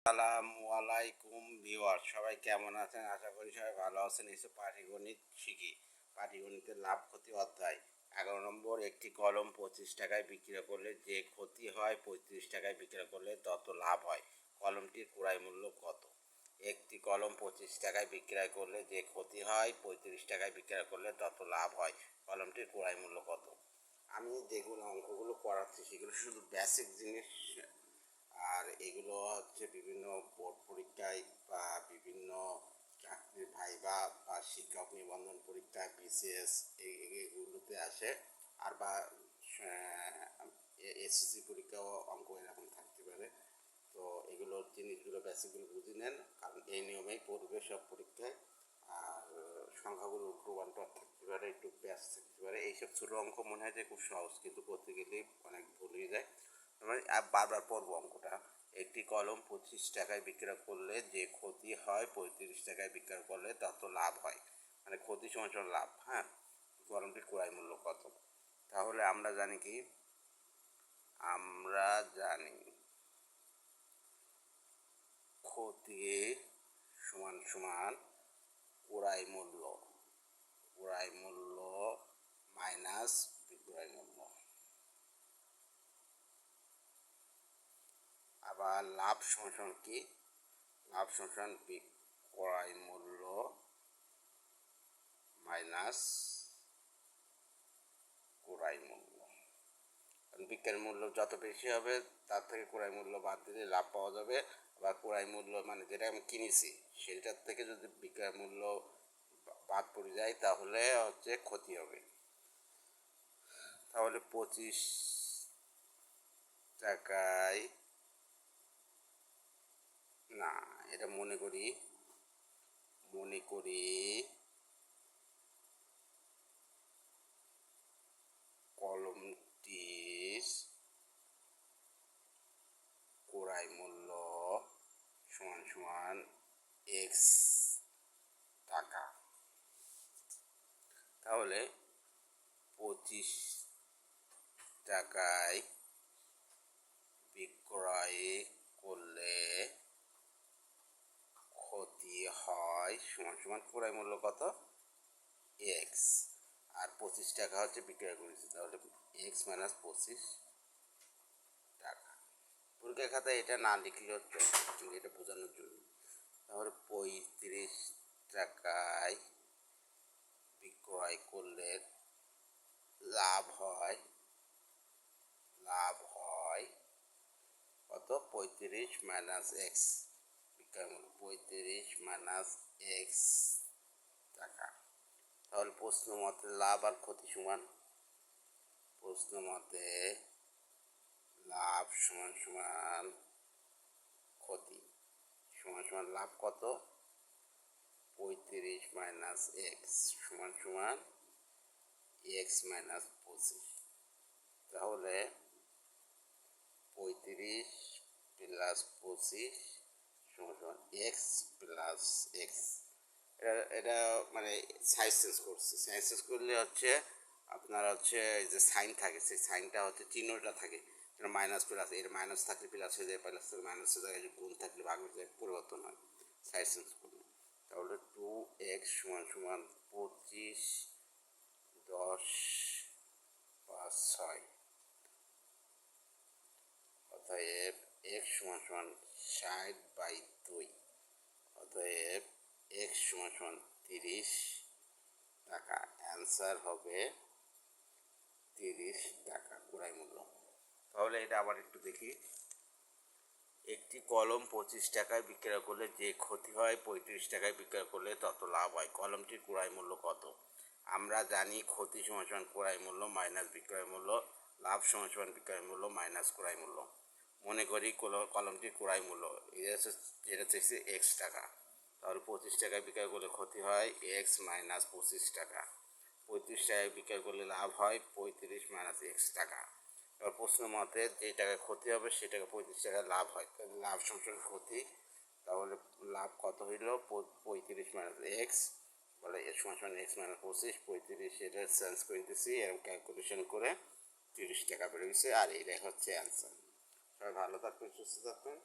আসসালামু আলাইকুম ভিউয়ার, সবাই কেমন আছেন? আশা করি সবাই ভালো আছেন। এসে পাটিগণিত শিখি। পাটিগণিতের লাভ ক্ষতি অধ্যায় 11 নম্বর। একটি কলম 25 টাকায় বিক্রি করলে যে ক্ষতি হয় 35 টাকায় বিক্রি করলে তত লাভ হয়। কলমটির ক্রয় মূল্য কত? একটি কলম 25 টাকায় বিক্রয় করলে যে ক্ষতি হয় 35 টাকায় বিক্রয় করলে তত লাভ হয়। কলমটির ক্রয় মূল্য কত? আমি যেগুলো অঙ্কগুলো করাচ্ছি সেগুলো শুধু বেসিক জিনিস, আর এগুলো হচ্ছে বিভিন্ন বোর্ড পরীক্ষায় বা বিভিন্ন চাকরির ভাইবা বা শিক্ষক নিবন্ধন পরীক্ষায় বিসিএস এগুলোতে আসে, আর বা এসএসসি পরীক্ষাও অঙ্ক এরকম থাকতে পারে। তো এগুলো জিনিসগুলো বেসিকগুলো বুঝে নেন, কারণ এই নিয়মেই পড়বে সব পরীক্ষায়। আর সংখ্যাগুলো রূপান্তর থাকতে পারে, একটু ব্যাস থাকতে পারে। এইসব ছোটো অঙ্ক মনে হয় যে খুব সহজ, কিন্তু করতে গেলেই অনেক ভুল হয়ে যায়। আমরা বারবার পড়বো অঙ্কটা। একটি কলম 25 টাকায় বিক্রয় করলে যে ক্ষতি হয় 35 টাকায় বিক্রয় করলে তত লাভ হয়। মানে ক্ষতি সমান লাভ। হ্যাঁ, কলমটির ক্রয় মূল্য কত? তাহলে আমরা জানি কি, আমরা জানি ক্ষতি সমান সমান ক্রয় মূল্য, ক্রয় মূল্য মাইনাস বিক্রয় মূল্য। আবার লাভ সমান কি? লাভ সমান বিক্রয় মূল্য মাইনাস ক্রয় মূল্য। বিক্রয় মূল্য যত বেশি হবে তার থেকে ক্রয় মূল্য বাদ দিলে লাভ পাওয়া যাবে। বা ক্রয় মূল্য মানে যেটা আমি কিনেছি সেটার থেকে যদি বিক্রয় মূল্য বাদ পড়ে যায় তাহলে হচ্ছে ক্ষতি হবে। তাহলে 25 টাকায়, না, এটা মনে করি কলমটির ক্রয় মূল্য সমান সমান এক্স টাকা। তাহলে 25 টাকায় বিক্রয় করলে ক্ষতি হয় সমান সমান ক্রয় মূল্য কত? এক্স। আর 25 টাকা হচ্ছে বিক্রয় করেছি, তাহলে এক্স মাইনাস 25 টাকা। পরীক্ষার খাতায় এটা না লিখলে হচ্ছে, কিন্তু এটা বোঝানোর জন্য। তাহলে 35 টাকায় বিক্রয় করলে লাভ হয় কত? 35 মাইনাস এক্স। বিক্রয় মূল্য 35 মাইনাস এক্স টাকা। তাহলে প্রশ্ন মতে লাভ আর ক্ষতি সমান, প্রশ্ন মতে লাভ সমান সমান ক্ষতি সমান সমান লাভ কত? 35 মাইনাস এক্স সমান সমান এক্স মাইনাস 25। তাহলে 35 প্লাস 25 সমান সমান এক্স প্লাস এক্স। এটা মানে সাইজ চেঞ্জ করছে। সাইজ চেঞ্জ করলে হচ্ছে আপনার হচ্ছে যে সাইন থাকে, সেই সাইনটা হচ্ছে চিহ্নটা থাকে, মাইনাস প্লাস, এর মাইনাস থাকলে প্লাস হয়ে যায়, প্লাস থেকে মাইনাস হয়ে যায়, গুণ থাকলে ভাগ হয়ে যায়, পরিবর্তন হয় সাইজ চেঞ্জ করলে। তাহলে 2x সমান সমান 25 10 5 6। অতএব x সমান সমান 60/2। অতএব x সমান সমান 30 টাকা। অ্যান্সার হবে 30 টাকা ক্রয় মূল্য। তাহলে এটা আবার একটু দেখি। একটি কলম 25 টাকায় বিক্রয় করলে যে ক্ষতি হয় 35 টাকায় বিক্রয় করলে তত লাভ হয়। কলমটির ক্রয় মূল্য কত? আমরা জানি ক্ষতি সমান সমান ক্রয় মূল্য মাইনাস বিক্রয় মূল্য, লাভ সমান সমান বিক্রয় মূল্য মাইনাস ক্রয় মূল্য। মনে করি কলমটির ক্রয় মূল্য এটা চেয়েছে এক্স টাকা। তাহলে 25 টাকায় বিক্রয় করলে ক্ষতি হয় এক্স মাইনাস 25 টাকা। 35 টাকায় বিক্রয় করলে লাভ হয় 35 মাইনাস এক্স টাকা। এবার প্রশ্ন মতে যে টাকা ক্ষতি হবে সে টাকা 35 টাকা লাভ হয়, তাহলে লাভ সমান ক্ষতি। তাহলে লাভ কত হইল? 35 মাইনাস এক্স, বলে এর সমান সমান এক্স মাইনাস 25। 35 এটা চেঞ্জ করে দিচ্ছি এবং ক্যালকুলেশন করে 30 টাকা বেরোচ্ছে, আর এটাই হচ্ছে অ্যান্সার। সবাই ভালো থাকবেন, সুস্থ থাকবেন।